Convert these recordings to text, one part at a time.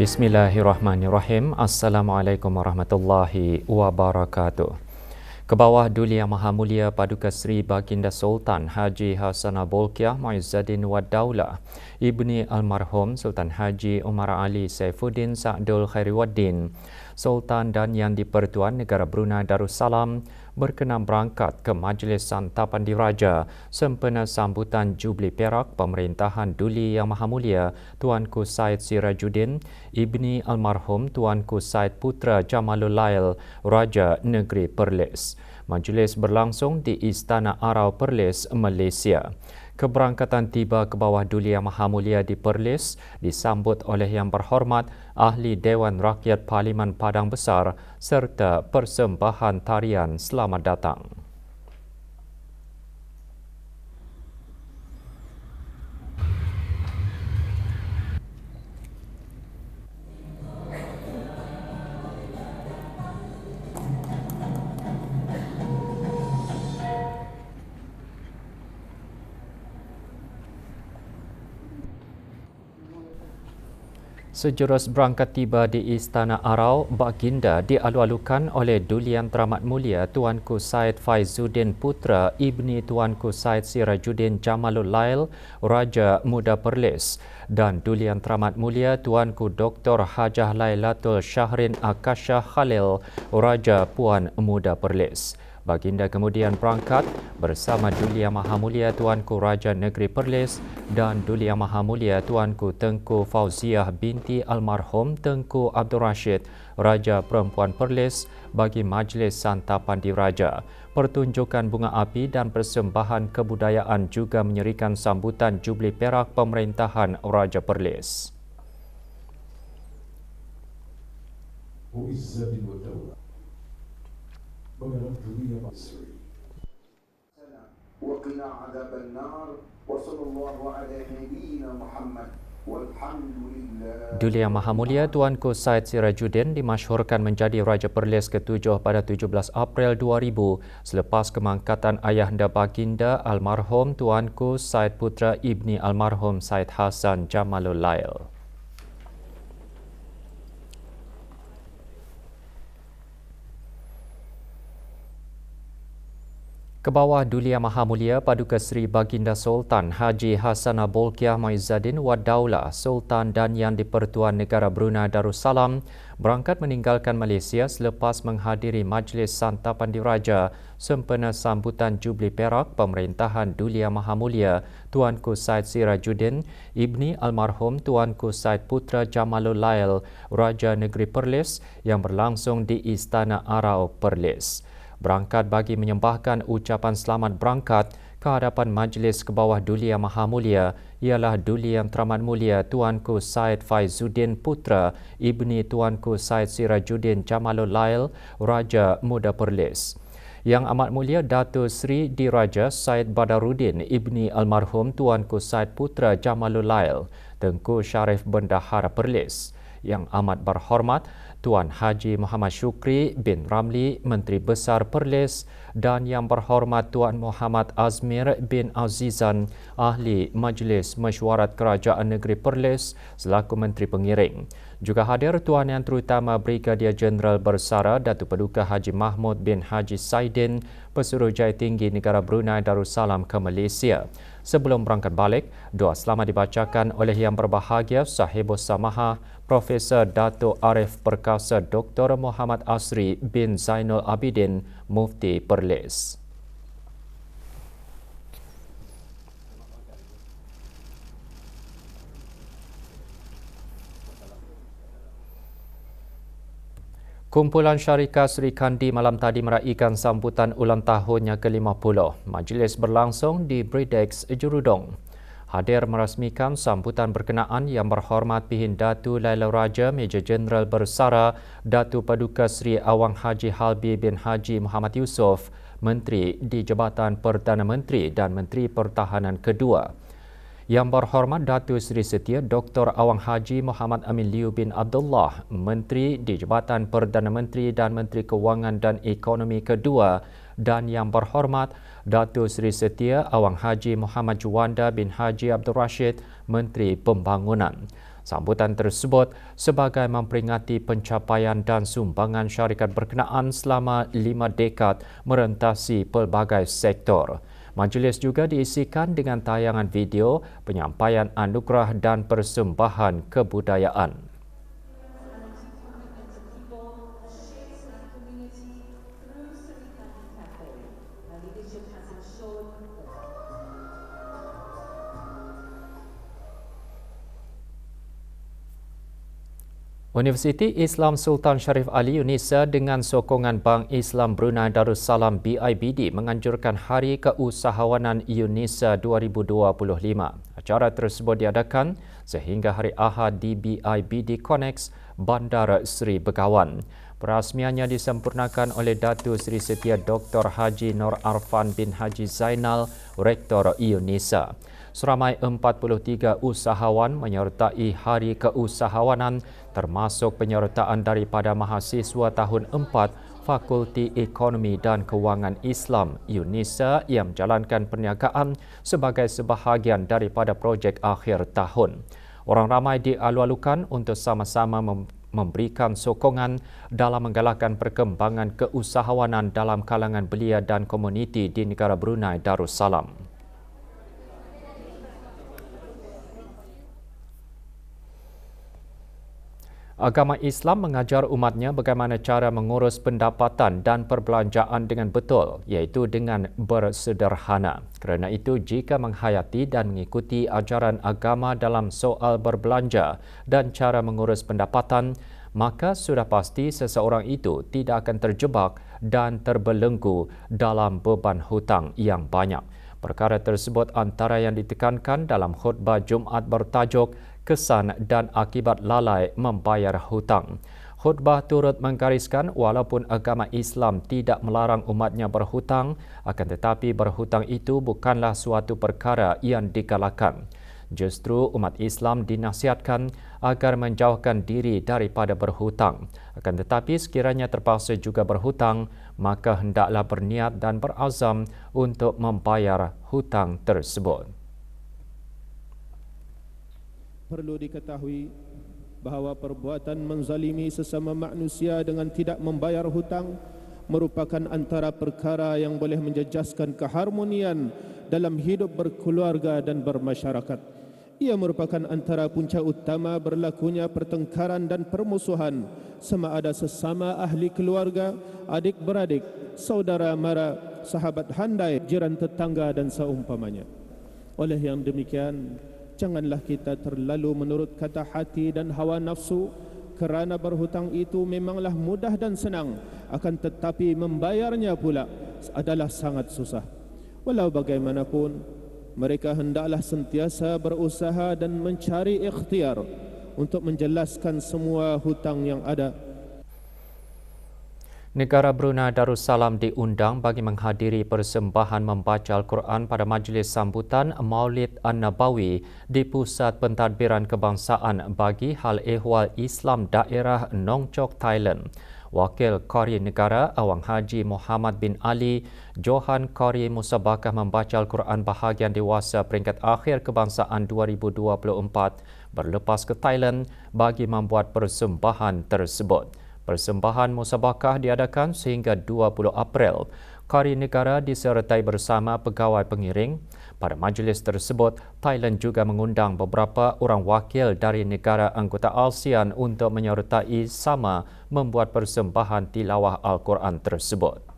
Bismillahirrahmanirrahim. Assalamualaikum warahmatullahi wabarakatuh. Kebawah Duli Yang Maha Mulia Paduka Seri Baginda Sultan Haji Hassanah Bolkiah Muizzaddin Wad Daulah Ibni Almarhum Sultan Haji Umar Ali Saifuddin Sa'dul Khairiwaddin Sultan dan Yang di-Pertuan Negara Brunei Darussalam berkenan berangkat ke Majlis Santapan Diraja sempena sambutan Jubli Perak Pemerintahan Duli Yang Maha Mulia Tuanku Said Sirajuddin Ibni Almarhum Tuanku Said Putra Jamalul Lail Raja Negeri Perlis. Majlis berlangsung di Istana Arau Perlis, Malaysia. Keberangkatan tiba ke bawah Duli Yang Maha Mulia di Perlis disambut oleh Yang Berhormat Ahli Dewan Rakyat Parlimen Padang Besar serta persembahan tarian selamat datang. Sejurus berangkat tiba di Istana Arau, baginda dialu-alukan oleh Duli Yang Teramat Mulia Tuanku Said Faizuddin Putra Ibni Tuanku Said Sirajuddin Jamalul Lail Raja Muda Perlis dan Duli Yang Teramat Mulia Tuanku Dr. Hajah Lailatul Syahrin Akasha Khalil Raja Puan Muda Perlis. Baginda kemudian berangkat bersama Duli Yang Maha Mulia Tuanku Raja Negeri Perlis dan Duli Yang Maha Mulia Tuanku Tengku Fauziah binti Almarhum Tengku Abdul Rashid Raja Perempuan Perlis bagi Majlis Santapan Diraja. Pertunjukan bunga api dan persembahan kebudayaan juga menyerikan sambutan Jubli Perak Pemerintahan Raja Perlis. وقنا عذاب النار وصلى الله على نبينا محمد والحمد لله. Duli Yang Maha Mulia Tuanku Said Sirajuddin dimasyhurkan menjadi Raja Perlis ke-7 pada 17 April 2000 selepas kemangkatan ayahanda baginda almarhum Tuanku Said Putra Ibni Almarhum Said Hassan Jamalul Lail. Kebawah Duli Yang Maha Mulia Paduka Seri Baginda Sultan Haji Hassanah Bolkiah Muizzaddin Wad Daulah Sultan dan Yang di-Pertuan Negara Brunei Darussalam berangkat meninggalkan Malaysia selepas menghadiri Majlis Santapan Diraja sempena sambutan Jubli Perak Pemerintahan Duli Yang Maha Mulia Tuanku Said Sirajuddin Ibni Almarhum Tuanku Said Putra Jamalul Lail Raja Negeri Perlis yang berlangsung di Istana Arau Perlis. Berangkat bagi menyembahkan ucapan selamat berangkat ke hadapan Majlis ke bawah Duli Yang Maha Mulia ialah Duli Yang Teramat Mulia Tuanku Said Faizuddin Putra Ibni Tuanku Said Sirajuddin Jamalul Lail Raja Muda Perlis. Yang Amat Mulia Dato' Seri Diraja Said Badaruddin Ibni Almarhum Tuanku Said Putra Jamalul Lail Tengku Syarif Bendahara Perlis. Yang Amat Berhormat Tuan Haji Muhammad Syukri bin Ramli Menteri Besar Perlis dan Yang Berhormat Tuan Muhammad Azmir bin Azizan Ahli Majlis Mesyuarat Kerajaan Negeri Perlis selaku Menteri Pengiring. Juga hadir Tuan Yang Terutama Brigadier Jeneral Bersara Datuk Paduka Haji Mahmud bin Haji Saidin Pesuruhjaya Tinggi Negara Brunei Darussalam ke Malaysia. Sebelum berangkat balik, doa selamat dibacakan oleh Yang Berbahagia Sahibus Samahah Profesor Dato' Arif Perkasa Dr. Muhammad Asri bin Zainul Abidin Mufti Perlis. Kumpulan Syarikat Seri Kandi malam tadi meraihkan sambutan ulang tahunnya ke-50. Majlis berlangsung di Bridex, Jurudong. Hadir merasmikan sambutan berkenaan Yang Berhormat Pihin Datu Laila Raja Major Jeneral Bersara Datu Paduka Seri Awang Haji Halbi bin Haji Muhammad Yusof, Menteri di Jabatan Perdana Menteri dan Menteri Pertahanan kedua. Yang Berhormat Datuk Seri Setia Dr. Awang Haji Muhammad Amin Liu bin Abdullah, Menteri di Jabatan Perdana Menteri dan Menteri Kewangan dan Ekonomi kedua, dan Yang Berhormat Datuk Seri Setia Awang Haji Muhammad Juwanda bin Haji Abdul Rashid, Menteri Pembangunan. Sambutan tersebut sebagai memperingati pencapaian dan sumbangan syarikat berkenaan selama 5 dekad merentasi pelbagai sektor. Majlis juga diisikan dengan tayangan video, penyampaian anugerah dan persembahan kebudayaan. Universiti Islam Sultan Sharif Ali UNISA dengan sokongan Bank Islam Brunei Darussalam BIBD menganjurkan Hari Keusahawanan UNISA 2025. Acara tersebut diadakan sehingga hari Ahad di BIBD Connex, Bandar Seri Begawan. Perasmiannya disempurnakan oleh Datuk Seri Setia Dr. Haji Nur Arfan bin Haji Zainal, Rektor UNISA. Seramai 43 usahawan menyertai Hari Keusahawanan termasuk penyertaan daripada mahasiswa tahun 4 Fakulti Ekonomi dan Kewangan Islam UNISA yang menjalankan perniagaan sebagai sebahagian daripada projek akhir tahun. Orang ramai dialu-alukan untuk sama-sama memberikan sokongan dalam menggalakkan perkembangan keusahawanan dalam kalangan belia dan komuniti di negara Brunei Darussalam. Agama Islam mengajar umatnya bagaimana cara mengurus pendapatan dan perbelanjaan dengan betul, iaitu dengan bersederhana. Kerana itu, jika menghayati dan mengikuti ajaran agama dalam soal berbelanja dan cara mengurus pendapatan, maka sudah pasti seseorang itu tidak akan terjebak dan terbelenggu dalam beban hutang yang banyak. Perkara tersebut antara yang ditekankan dalam khutbah Jumaat bertajuk Kesan dan Akibat Lalai Membayar Hutang. Khutbah turut menggariskan walaupun agama Islam tidak melarang umatnya berhutang, akan tetapi berhutang itu bukanlah suatu perkara yang digalakkan. Justru umat Islam dinasihatkan agar menjauhkan diri daripada berhutang. Akan tetapi sekiranya terpaksa juga berhutang, maka hendaklah berniat dan berazam untuk membayar hutang tersebut. Perlu diketahui bahawa perbuatan menzalimi sesama manusia dengan tidak membayar hutang merupakan antara perkara yang boleh menjejaskan keharmonian dalam hidup berkeluarga dan bermasyarakat. Ia merupakan antara punca utama berlakunya pertengkaran dan permusuhan sama ada sesama ahli keluarga, adik-beradik, saudara mara, sahabat handai, jiran tetangga dan seumpamanya. Oleh yang demikian, janganlah kita terlalu menurut kata hati dan hawa nafsu, kerana berhutang itu memanglah mudah dan senang, akan tetapi membayarnya pula adalah sangat susah. Walau bagaimanapun, mereka hendaklah sentiasa berusaha dan mencari ikhtiar untuk menjelaskan semua hutang yang ada. Negara Brunei Darussalam diundang bagi menghadiri persembahan membaca Al-Quran pada majlis sambutan Maulid An-Nabawi di Pusat Pentadbiran Kebangsaan bagi Hal Ehwal Islam Daerah Nong Chok, Thailand. Wakil Qari Negara Awang Haji Muhammad bin Ali Johan Qari Musabakah membaca Al-Quran bahagian dewasa peringkat akhir kebangsaan 2024 berlepas ke Thailand bagi membuat persembahan tersebut. Persembahan musabakah diadakan sehingga 20 April. Qari Negara disertai bersama pegawai pengiring. Pada majlis tersebut, Thailand juga mengundang beberapa orang wakil dari negara anggota ASEAN untuk menyertai sama membuat persembahan tilawah Al-Quran tersebut.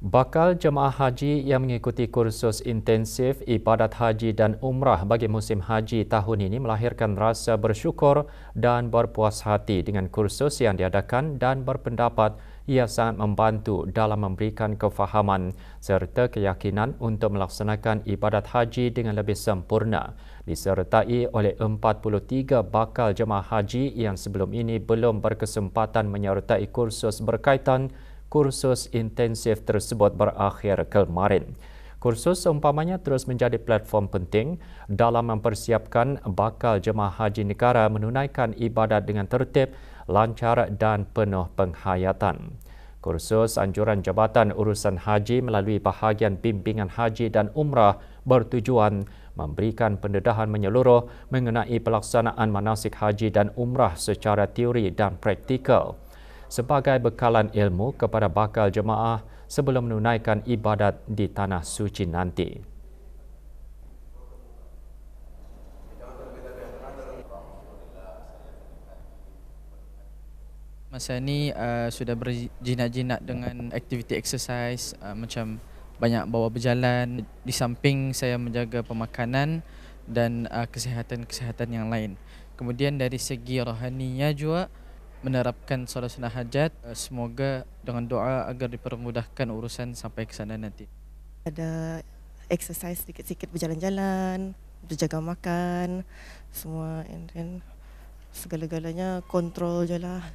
Bakal jemaah haji yang mengikuti kursus intensif ibadat haji dan umrah bagi musim haji tahun ini melahirkan rasa bersyukur dan berpuas hati dengan kursus yang diadakan dan berpendapat ia sangat membantu dalam memberikan kefahaman serta keyakinan untuk melaksanakan ibadat haji dengan lebih sempurna, disertai oleh 43 bakal jemaah haji yang sebelum ini belum berkesempatan menyertai kursus berkaitan. Kursus intensif tersebut berakhir kemarin. Kursus seumpamanya terus menjadi platform penting dalam mempersiapkan bakal jemaah haji negara menunaikan ibadat dengan tertib, lancar dan penuh penghayatan. Kursus anjuran Jabatan Urusan Haji melalui bahagian bimbingan haji dan umrah bertujuan memberikan pendedahan menyeluruh mengenai pelaksanaan manasik haji dan umrah secara teori dan praktikal sebagai bekalan ilmu kepada bakal jemaah sebelum menunaikan ibadat di Tanah Suci nanti. Masa ni sudah berjinak-jinak dengan aktiviti exercise macam banyak bawa berjalan. Di samping saya menjaga pemakanan dan kesihatan-kesihatan yang lain. Kemudian dari segi rohaninya juga menerapkan solat sunnah hajat. Semoga dengan doa agar dipermudahkan urusan sampai ke sana nanti. Ada exercise sikit-sikit, berjalan-jalan, berjaga makan, semua, and then segala-galanya kontrol je lah.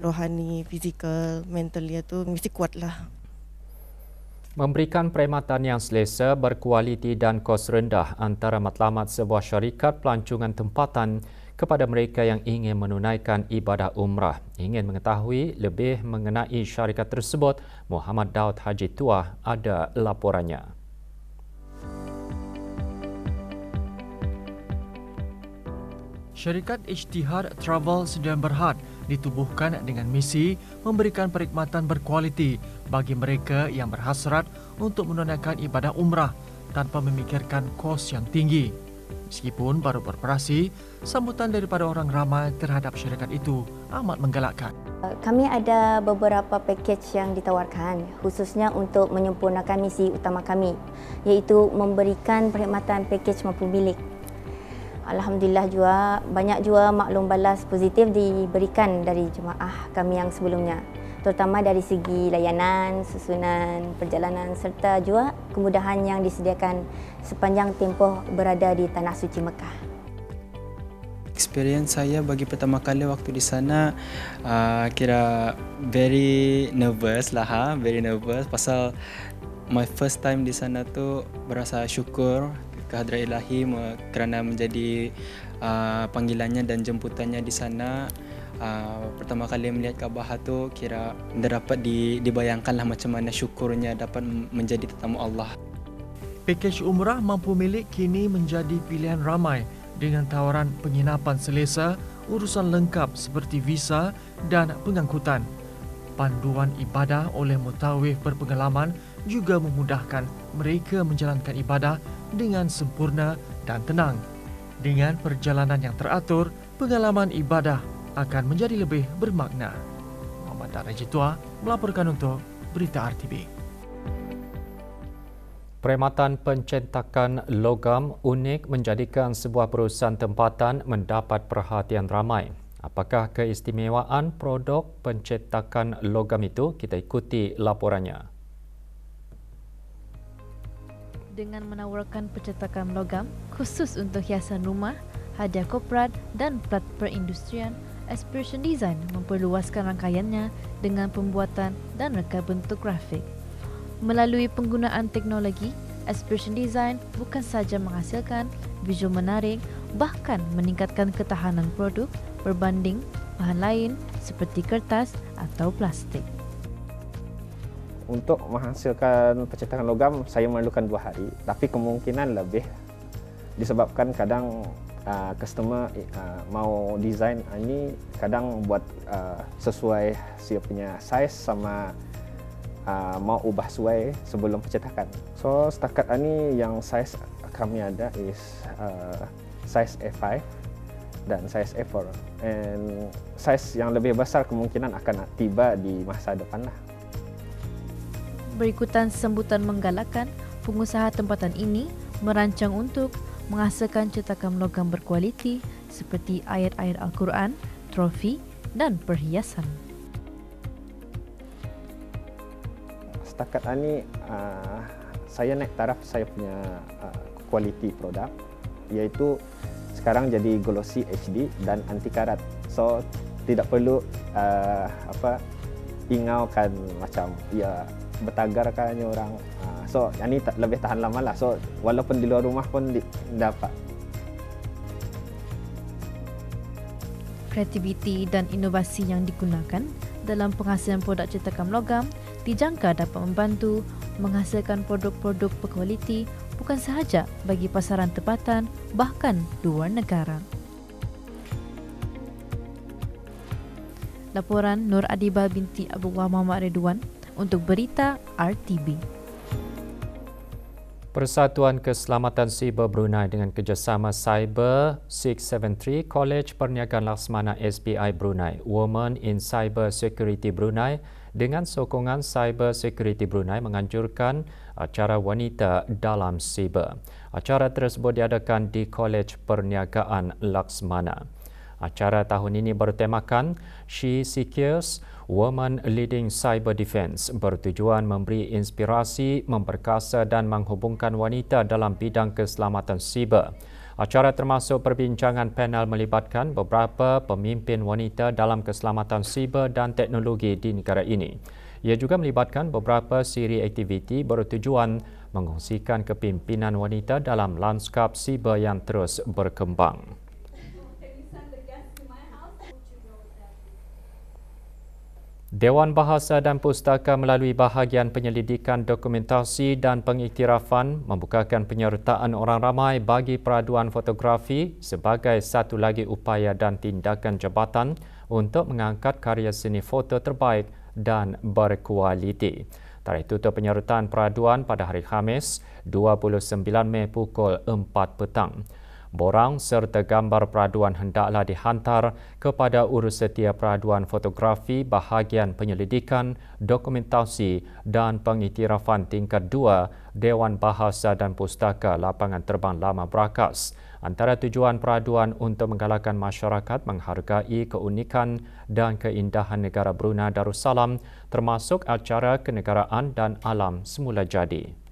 Rohani, fizikal, mental dia tu mesti kuat lah. Memberikan perkhidmatan yang selesa, berkualiti dan kos rendah antara matlamat sebuah syarikat pelancongan tempatan kepada mereka yang ingin menunaikan ibadah umrah. Ingin mengetahui lebih mengenai syarikat tersebut, Muhammad Daud Haji Tuah ada laporannya. Syarikat Ijtihad Travels dan Berhad ditubuhkan dengan misi memberikan perkhidmatan berkualiti bagi mereka yang berhasrat untuk menunaikan ibadah umrah tanpa memikirkan kos yang tinggi. Meskipun baru beroperasi, sambutan daripada orang ramai terhadap syarikat itu amat menggalakkan. Kami ada beberapa pakej yang ditawarkan khususnya untuk menyempurnakan misi utama kami, iaitu memberikan perkhidmatan pakej 50 bilik. Alhamdulillah juga banyak juga maklum balas positif diberikan dari jemaah kami yang sebelumnya, terutama dari segi layanan, susunan perjalanan serta juga kemudahan yang disediakan sepanjang tempoh berada di Tanah Suci Mekah. Experience saya bagi pertama kali waktu di sana kira very nervous pasal my first time di sana tu berasa syukur kehadrat Ilahi kerana menjadi panggilannya dan jemputannya di sana. Pertama kali melihat Kaabah tu kira dapat dibayangkanlah macam mana syukurnya dapat menjadi tetamu Allah. Pakej umrah mampu milik kini menjadi pilihan ramai dengan tawaran penginapan selesa, urusan lengkap seperti visa dan pengangkutan. Panduan ibadah oleh mutawif berpengalaman juga memudahkan mereka menjalankan ibadah dengan sempurna dan tenang. Dengan perjalanan yang teratur, pengalaman ibadah akan menjadi lebih bermakna. Muhammad Daud Haji Tuah melaporkan untuk Berita RTB. Perkhidmatan pencetakan logam unik menjadikan sebuah perusahaan tempatan mendapat perhatian ramai. Apakah keistimewaan produk pencetakan logam itu? Kita ikuti laporannya. Dengan menawarkan pencetakan logam khusus untuk hiasan rumah, hadiah korporat dan plat perindustrian, Aspiration Design memperluaskan rangkaiannya dengan pembuatan dan reka bentuk grafik. Melalui penggunaan teknologi, Aspiration Design bukan sahaja menghasilkan visual menarik, bahkan meningkatkan ketahanan produk berbanding bahan lain seperti kertas atau plastik. Untuk menghasilkan pencetakan logam, saya memerlukan 2 hari. Tapi kemungkinan lebih disebabkan kadang customer mau design ini kadang buat sesuai siapa punya size sama mau ubah sesuai sebelum pencetakan. So setakat ini yang size kami ada is size A5 dan size A4. And size yang lebih besar kemungkinan akan tiba di masa depan lah. Berikutan sambutan menggalakkan, pengusaha tempatan ini merancang untuk menghasilkan cetakan logam berkualiti seperti ayat-ayat Al-Quran, trofi dan perhiasan. Setakat ini saya naik taraf saya punya quality produk, iaitu sekarang jadi glossy HD dan anti karat. So tidak perlu ingaukan macam ya bertagarkannya orang. So yang ini lebih tahan lama lah. So walaupun di luar rumah pun dapat. Kreativiti dan inovasi yang digunakan dalam penghasilan produk cetakan logam dijangka dapat membantu menghasilkan produk-produk berkualiti bukan sahaja bagi pasaran tempatan bahkan luar negara. Laporan Nur Adibah binti Abdullah Muhammad Ridwan untuk Berita RTB. Persatuan Keselamatan Siber Brunei dengan kerjasama Cyber 673 College Perniagaan Laksamana SBI Brunei, Women in Cyber Security Brunei dengan sokongan Cyber Security Brunei menganjurkan acara wanita dalam siber. Acara tersebut diadakan di College Perniagaan Laksamana. Acara tahun ini bertemakan She Secures Women Leading Cyber Defence, bertujuan memberi inspirasi, memperkasa dan menghubungkan wanita dalam bidang keselamatan siber. Acara termasuk perbincangan panel melibatkan beberapa pemimpin wanita dalam keselamatan siber dan teknologi di negara ini. Ia juga melibatkan beberapa siri aktiviti bertujuan mengkongsikan kepimpinan wanita dalam lanskap siber yang terus berkembang. Dewan Bahasa dan Pustaka melalui bahagian penyelidikan dokumentasi dan pengiktirafan membukakan penyertaan orang ramai bagi peraduan fotografi sebagai satu lagi upaya dan tindakan jabatan untuk mengangkat karya seni foto terbaik dan berkualiti. Tarikh tutup penyertaan peraduan pada hari Khamis, 29 Mei pukul 4 petang. Borang serta gambar peraduan hendaklah dihantar kepada Urussetia Peraduan Fotografi Bahagian Penyelidikan, Dokumentasi dan Pengiktirafan tingkat 2 Dewan Bahasa dan Pustaka Lapangan Terbang Lama Brakas. Antara tujuan peraduan untuk menggalakkan masyarakat menghargai keunikan dan keindahan negara Brunei Darussalam termasuk acara kenegaraan dan alam semula jadi.